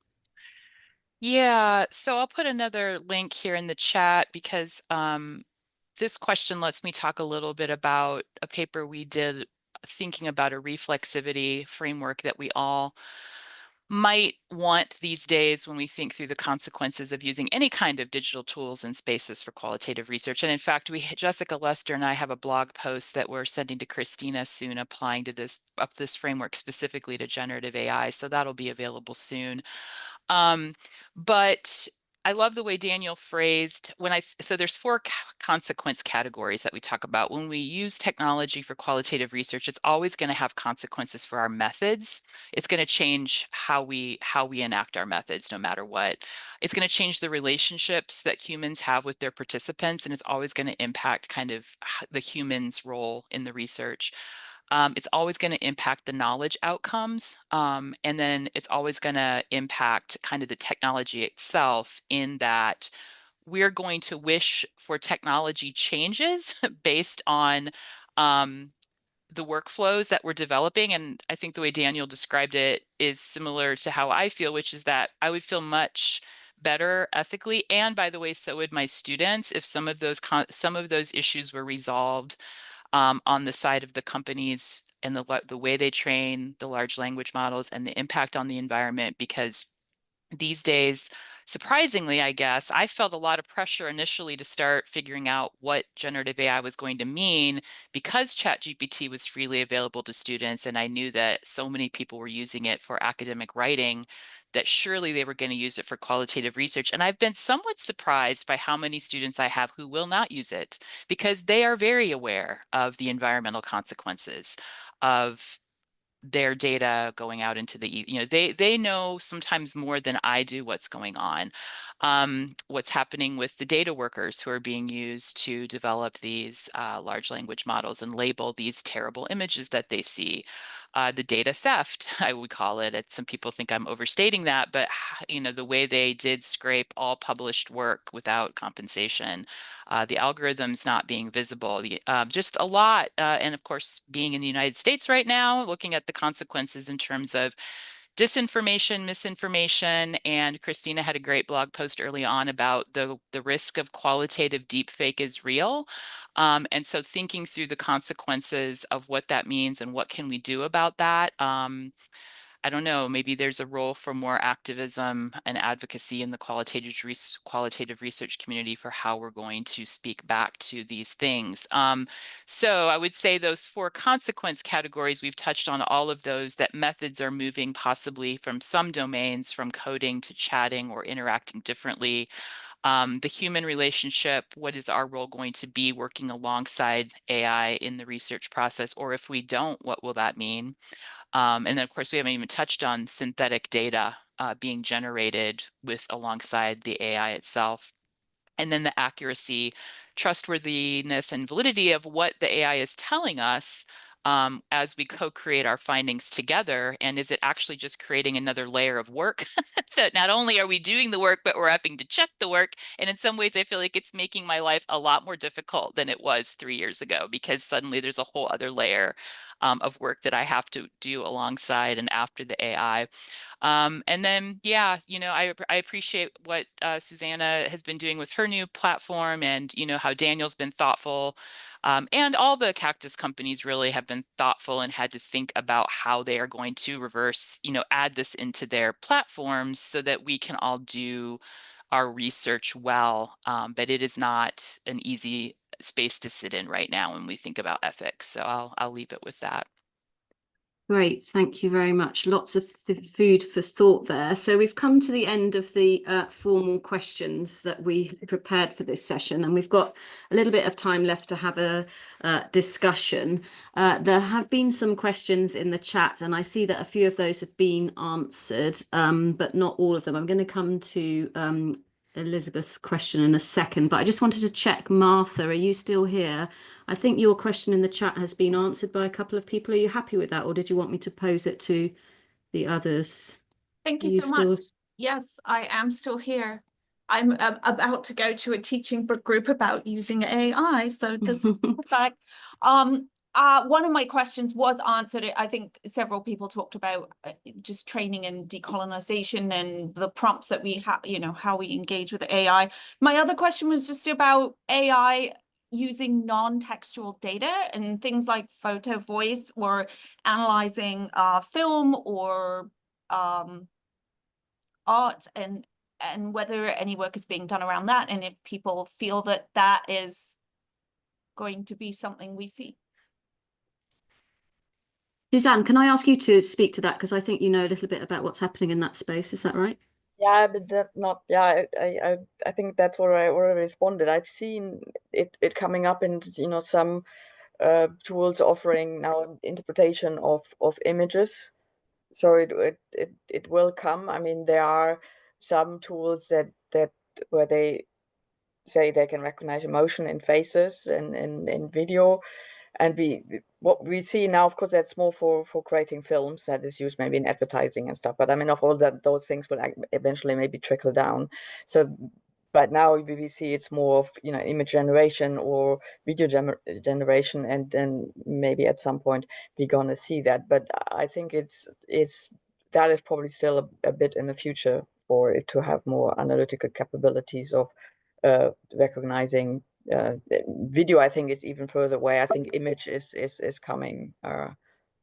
Yeah, so I'll put another link here in the chat because this question lets me talk a little bit about a paper we did thinking about a reflexivity framework that we all might want these days when we think through the consequences of using any kind of digital tools and spaces for qualitative research. And in fact, Jessica Lester and I have a blog post that we're sending to Christina soon, applying to this framework specifically to generative AI. So that'll be available soon. But I love the way Daniel phrased so there's four consequence categories that we talk about. When we use technology for qualitative research, it's always going to have consequences for our methods. It's going to change how we enact our methods, no matter what. It's going to change the relationships that humans have with their participants, and it's always going to impact kind of the human's role in the research. It's always going to impact the knowledge outcomes, and then it's always going to impact kind of the technology itself, in that we're going to wish for technology changes based on the workflows that we're developing. And I think the way Daniel described it is similar to how I feel, which is that I would feel much better ethically, and by the way, so would my students, if some of those issues were resolved on the side of the companies and the way they train the large language models and the impact on the environment. Because these days, surprisingly, I guess, I felt a lot of pressure initially to start figuring out what generative AI was going to mean, because ChatGPT was freely available to students, and I knew that so many people were using it for academic writing, that surely they were going to use it for qualitative research. And I've been somewhat surprised by how many students I have who will not use it, because they are very aware of the environmental consequences of their data going out into the, they know sometimes more than I do what's going on, what's happening with the data workers who are being used to develop these large language models and label these terrible images that they see. The data theft, I would call it. Some people think I'm overstating that, but the way they did scrape all published work without compensation, the algorithms not being visible, just a lot. And of course, being in the United States right now, looking at the consequences in terms of disinformation, misinformation, and Christina had a great blog post early on about the risk of qualitative deepfake is real. And so thinking through the consequences of what that means and what can we do about that. I don't know, maybe there's a role for more activism and advocacy in the qualitative research community for how we're going to speak back to these things. So I would say those 4 consequence categories, we've touched on all of those, that methods are moving possibly from some domains, from coding to chatting or interacting differently. The human relationship, what is our role going to be working alongside AI in the research process? Or if we don't, what will that mean? And then, of course, we haven't even touched on synthetic data being generated alongside the AI itself. And then the accuracy, trustworthiness, and validity of what the AI is telling us as we co-create our findings together. And is it actually just creating another layer of work? That not only are we doing the work, but we're having to check the work. And in some ways, I feel like it's making my life a lot more difficult than it was 3 years ago, because suddenly there's a whole other layer of work that I have to do alongside and after the AI. And then, yeah, I appreciate what Susanna has been doing with her new platform, and, how Daniel's been thoughtful. And all the cactus companies really have been thoughtful and had to think about how they are going to reverse, add this into their platforms so that we can all do our research well. But it is not an easy space to sit in right now when we think about ethics. So I'll leave it with that. Great, thank you very much. Lots of food for thought there. So we've come to the end of the formal questions that we prepared for this session, and we've got a little bit of time left to have a discussion. There have been some questions in the chat, and I see that a few of those have been answered, but not all of them. I'm going to come to Elizabeth's question in a second, but I just wanted to check, Martha, are you still here? I think your question in the chat has been answered by a couple of people. Are you happy with that, or did you want me to pose it to the others? Thank you so much. Yes, I am still here. I'm about to go to a teaching group about using AI, so this is perfect. One of my questions was answered. I think several people talked about just training and decolonization and the prompts that we have, how we engage with AI. My other question was just about AI using non-textual data and things like photo, voice, or analyzing film or art, and whether any work is being done around that, and if people feel that that is going to be something we see. Susanne, can I ask you to speak to that, because I think you know a little bit about what's happening in that space. Is that right? Yeah, but that not. Yeah, I think that's what I already responded. I've seen it coming up in some tools offering now interpretation of images. So it will come. I mean, there are some tools that where they say they can recognize emotion in faces and in video. And what we see now, of course, that's more for creating films that is used maybe in advertising and stuff. But I mean, of all that, those things will eventually maybe trickle down. So right now we see it's more of, you know, image generation or video generation, and then maybe at some point we're gonna see that. But I think that is probably still a bit in the future for it to have more analytical capabilities of recognizing video. I think it's even further away. I think image is coming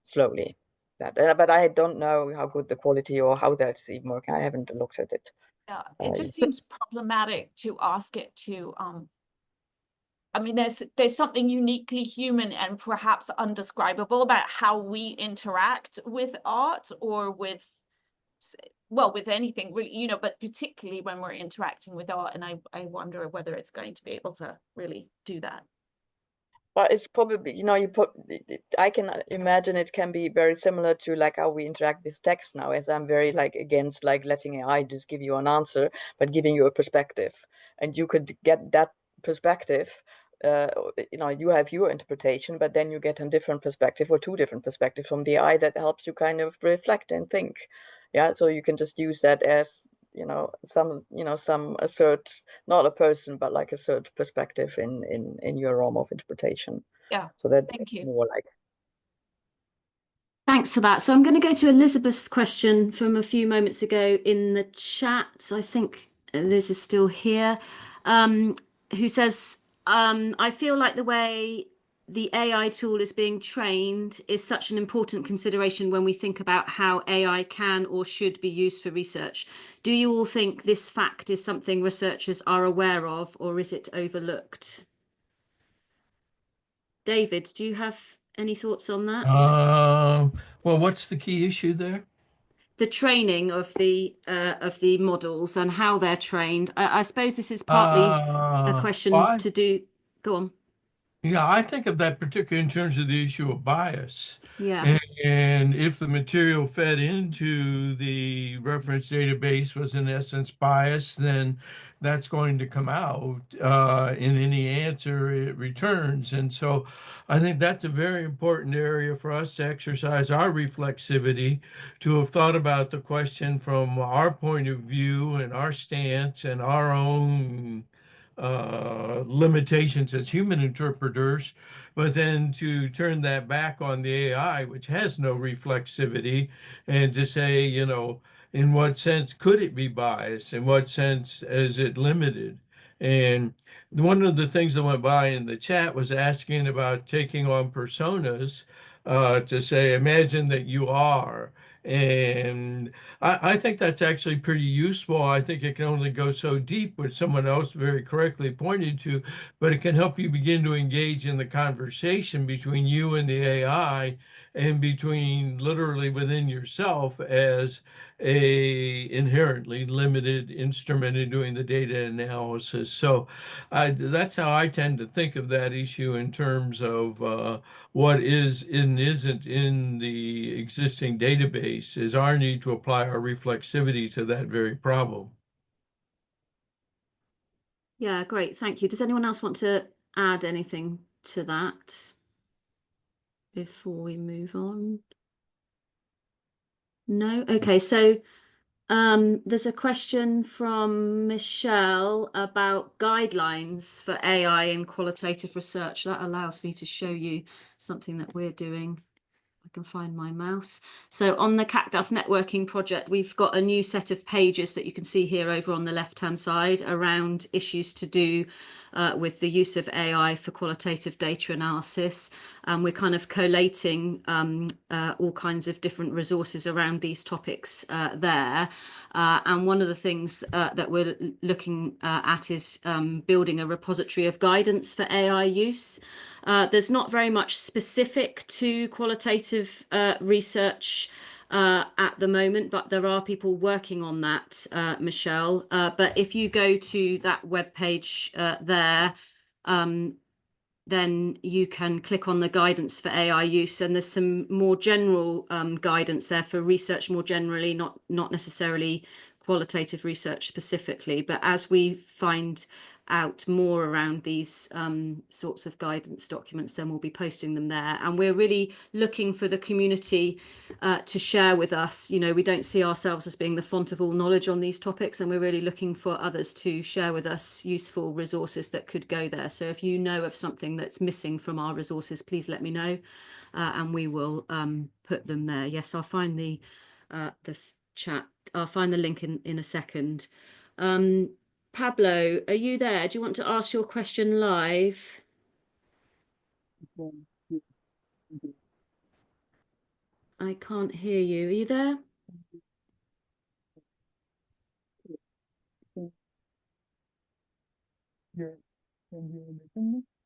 slowly. But I don't know how good the quality or how that's even working. I haven't looked at it. Yeah, it just seems problematic to ask it to I mean, there's something uniquely human and perhaps undescribable about how we interact with art or with, well, with anything really, you know, but particularly when we're interacting with art. And I wonder whether it's going to be able to really do that. But it's probably, you know, I can imagine it can be very similar to like how we interact with text now, as I'm very like against like letting AI just give you an answer, but giving you a perspective. And you could get that perspective, you know, you have your interpretation, but then you get a different perspective or two different perspectives from the AI that helps you kind of reflect and think. Yeah, so you can just use that as, you know, some assert, not a person, but like a third perspective in your realm of interpretation. Yeah. So that's Thank you. more like. Thanks for that. So I'm going to go to Elizabeth's question from a few moments ago in the chat. I think Liz is still here, who says, I feel like the way the AI tool is being trained is such an important consideration when we think about how AI can or should be used for research. Do you all think this fact is something researchers are aware of, or is it overlooked? David, do you have any thoughts on that? Well, what's the key issue there? The training of the models and how they're trained. I suppose this is partly a question to do. Go on. Yeah, I think of that particularly in terms of the issue of bias. Yeah. And if the material fed into the reference database was in essence biased, then that's going to come out in any answer it returns. And so I think that's a very important area for us to exercise our reflexivity, to have thought about the question from our point of view and our stance and our own limitations as human interpreters, but then to turn that back on the AI, which has no reflexivity, and to say, you know, in what sense could it be biased? In what sense is it limited? And one of the things that went by in the chat was asking about taking on personas, to say, imagine that you are. And I think that's actually pretty useful. I think it can only go so deep, which someone else very correctly pointed to, but it can help you begin to engage in the conversation between you and the AI, and between literally within yourself as a inherently limited instrument in doing the data analysis. So that's how I tend to think of that issue in terms of what is and isn't in the existing database, is our need to apply our reflexivity to that very problem. Yeah, great. Thank you. Does anyone else want to add anything to that before we move on? No? Okay, so there's a question from Michelle about guidelines for AI in qualitative research. That allows me to show you something that we're doing. I can find my mouse. So on the Cactus networking project, we've got a new set of pages that you can see here over on the left-hand side around issues to do with the use of AI for qualitative data analysis. We're kind of collating all kinds of different resources around these topics there. And one of the things that we're looking at is building a repository of guidance for AI use. There's not very much specific to qualitative research at the moment, but there are people working on that, Michelle. But if you go to that webpage there, then you can click on the guidance for AI use, and there's some more general guidance there for research more generally, not necessarily qualitative research specifically, but as we find out more around these sorts of guidance documents, then we'll be posting them there. And we're really looking for the community to share with us. You know, we don't see ourselves as being the font of all knowledge on these topics, and we're really looking for others to share with us useful resources that could go there. So if you know of something that's missing from our resources, please let me know, and we will put them there. Yes, I'll find the chat. I'll find the link in a second. Pablo, are you there? Do you want to ask your question live? I can't hear you. Are you there?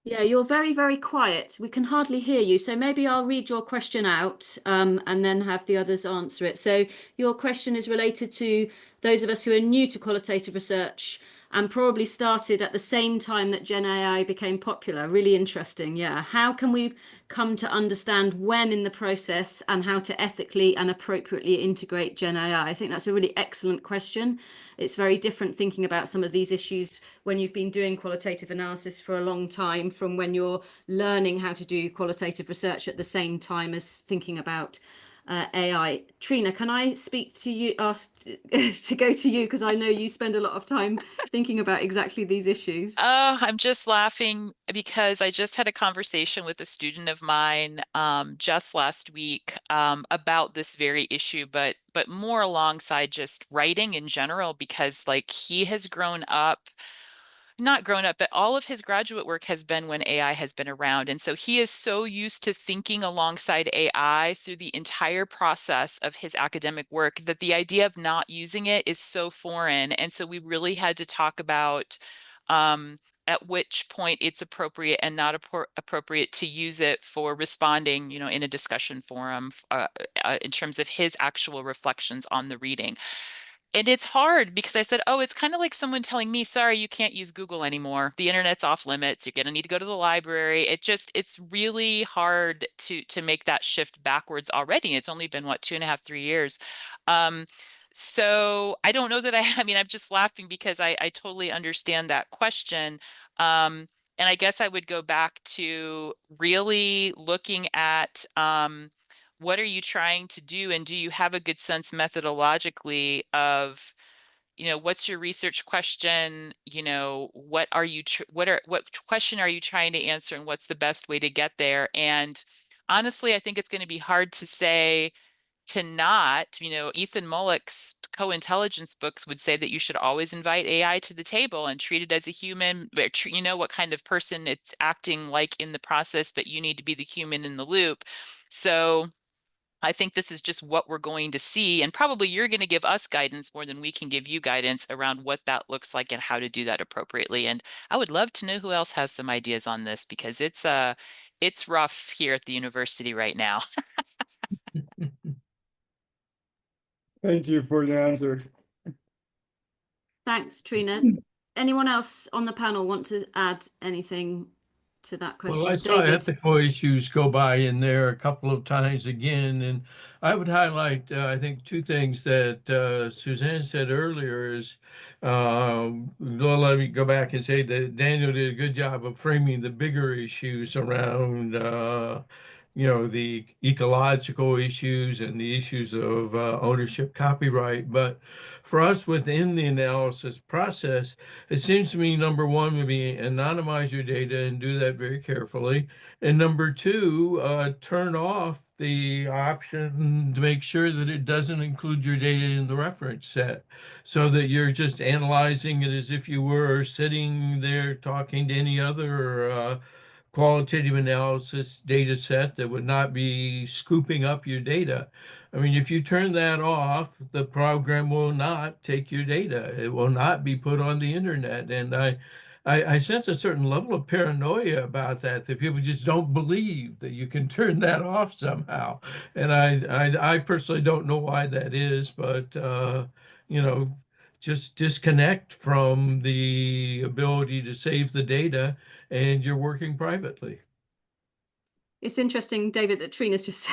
Yeah, you're very, very quiet. We can hardly hear you. So maybe I'll read your question out and then have the others answer it. So your question is related to those of us who are new to qualitative research and probably started at the same time that Gen AI became popular. Really interesting. Yeah. How can we come to understand when in the process and how to ethically and appropriately integrate Gen AI? I think that's a really excellent question. It's very different thinking about some of these issues when you've been doing qualitative analysis for a long time from when you're learning how to do qualitative research at the same time as thinking about AI. Trena, can I speak to you, ask to go to you, because I know you spend a lot of time thinking about exactly these issues. Oh, I'm just laughing because I just had a conversation with a student of mine just last week about this very issue, but more alongside just writing in general, because like he has grown up, not grown up, but all of his graduate work has been when AI has been around. And so he is so used to thinking alongside AI through the entire process of his academic work that the idea of not using it is so foreign. And so we really had to talk about at which point it's appropriate and not appropriate to use it for responding, you know, in a discussion forum in terms of his actual reflections on the reading. And it's hard because I said, oh, it's kind of like someone telling me, sorry, you can't use Google anymore. The internet's off limits. You're going to need to go to the library. It's really hard to make that shift backwards already. It's only been, what, 2.5, 3 years. So I don't know that I mean, I'm just laughing because I totally understand that question. And I guess I would go back to really looking at what are you trying to do, and do you have a good sense methodologically of, you know, what's your research question? You know, what question are you trying to answer, and what's the best way to get there? And honestly, I think it's going to be hard to say to not, you know, Ethan Mollick's co-intelligence books would say that you should always invite AI to the table and treat it as a human, but you know what kind of person it's acting like in the process, but you need to be the human in the loop. So I think this is just what we're going to see, and probably you're going to give us guidance more than we can give you guidance around what that looks like and how to do that appropriately. And I would love to know who else has some ideas on this, because it's rough here at the university right now. Thank you for the answer. Thanks, Trena. Anyone else on the panel want to add anything to that question? Well, I saw David? ethical issues go by in there a couple of times again, and I would highlight, I think, two things that Suzanne said earlier is, let me go back and say that Daniel did a good job of framing the bigger issues around, you know, the ecological issues and the issues of ownership, copyright. But for us within the analysis process, it seems to me number one would be anonymize your data and do that very carefully. And number two, turn off the option to make sure that it doesn't include your data in the reference set, so that you're just analyzing it as if you were sitting there talking to any other qualitative analysis data set that would not be scooping up your data. I mean, if you turn that off, the program will not take your data. It will not be put on the internet. And I sense a certain level of paranoia about that people just don't believe that you can turn that off somehow. And I personally don't know why that is, but, you know, just disconnect from the ability to save the data, and you're working privately. It's interesting, David, that Trena's just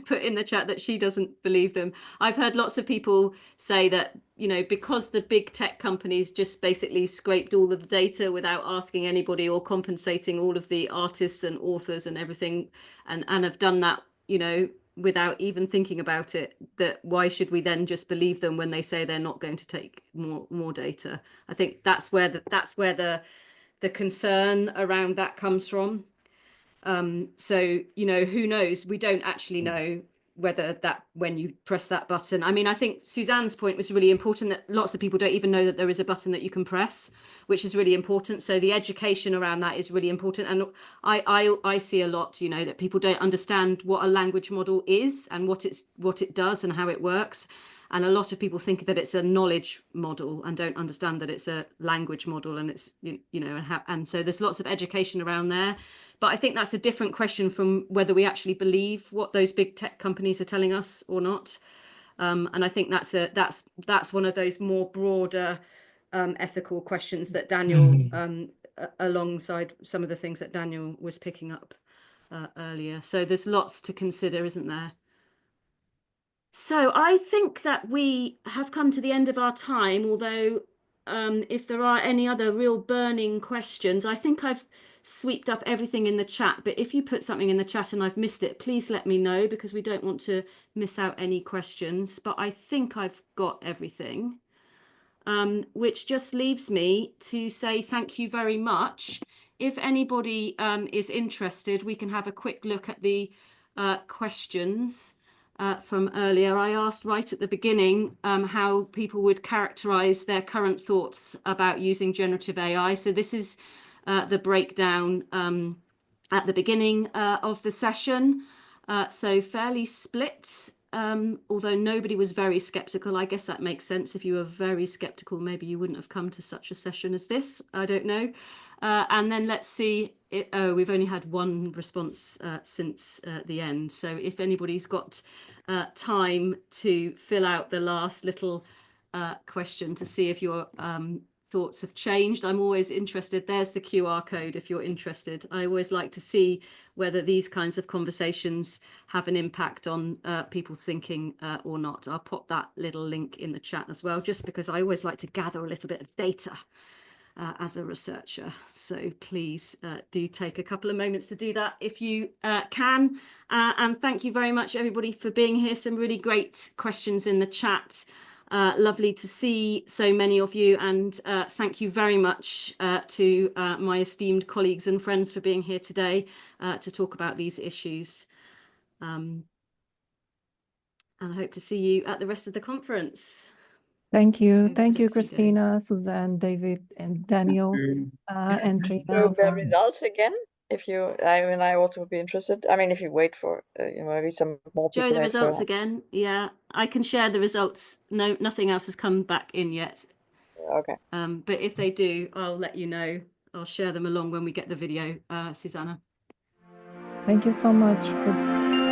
put in the chat that she doesn't believe them. I've heard lots of people say that, you know, because the big tech companies just basically scraped all of the data without asking anybody or compensating all of the artists and authors and everything, and have done that, you know, without even thinking about it, that why should we then just believe them when they say they're not going to take more data? I think that's where the concern around that comes from. So, you know, who knows? We don't actually know whether that, when you press that button. I mean, I think Suzanne's point was really important, that lots of people don't even know that there is a button that you can press, which is really important. So the education around that is really important. And I see a lot, you know, that people don't understand what a language model is and what it does and how it works. And a lot of people think that it's a knowledge model and don't understand that it's a language model, and it's, you know, and so there's lots of education around there. But I think that's a different question from whether we actually believe what those big tech companies are telling us or not. And I think that's one of those more broader ethical questions that Daniel, alongside some of the things that Daniel was picking up earlier. So there's lots to consider, isn't there? So I think that we have come to the end of our time, although if there are any other real burning questions, I think I've swept up everything in the chat. But if you put something in the chat and I've missed it, please let me know, because we don't want to miss out any questions. But I think I've got everything, which just leaves me to say thank you very much. If anybody is interested, we can have a quick look at the questions from earlier. I asked right at the beginning how people would characterize their current thoughts about using generative AI. So this is the breakdown at the beginning of the session. So fairly split, although nobody was very skeptical. I guess that makes sense. If you were very skeptical, maybe you wouldn't have come to such a session as this. I don't know. And then let's see. We've only had one response since the end. So if anybody's got time to fill out the last little question to see if your thoughts have changed, I'm always interested. There's the QR code if you're interested. I always like to see whether these kinds of conversations have an impact on people's thinking or not. I'll pop that little link in the chat as well, just because I always like to gather a little bit of data as a researcher. So please do take a couple of moments to do that if you can. And thank you very much, everybody, for being here. Some really great questions in the chat. Lovely to see so many of you, and thank you very much to my esteemed colleagues and friends for being here today to talk about these issues. And I hope to see you at the rest of the conference. Thank you. Thank you, Christina, Suzanne, David, and Daniel, and Trena. So the results again, if you, I mean, I also would be interested. I mean, if you wait for, you know, maybe some more people. Show the results again. Yeah, I can share the results. No, nothing else has come back in yet. Okay. But if they do, I'll let you know. I'll share them along when we get the video, Susanna. Thank you so much.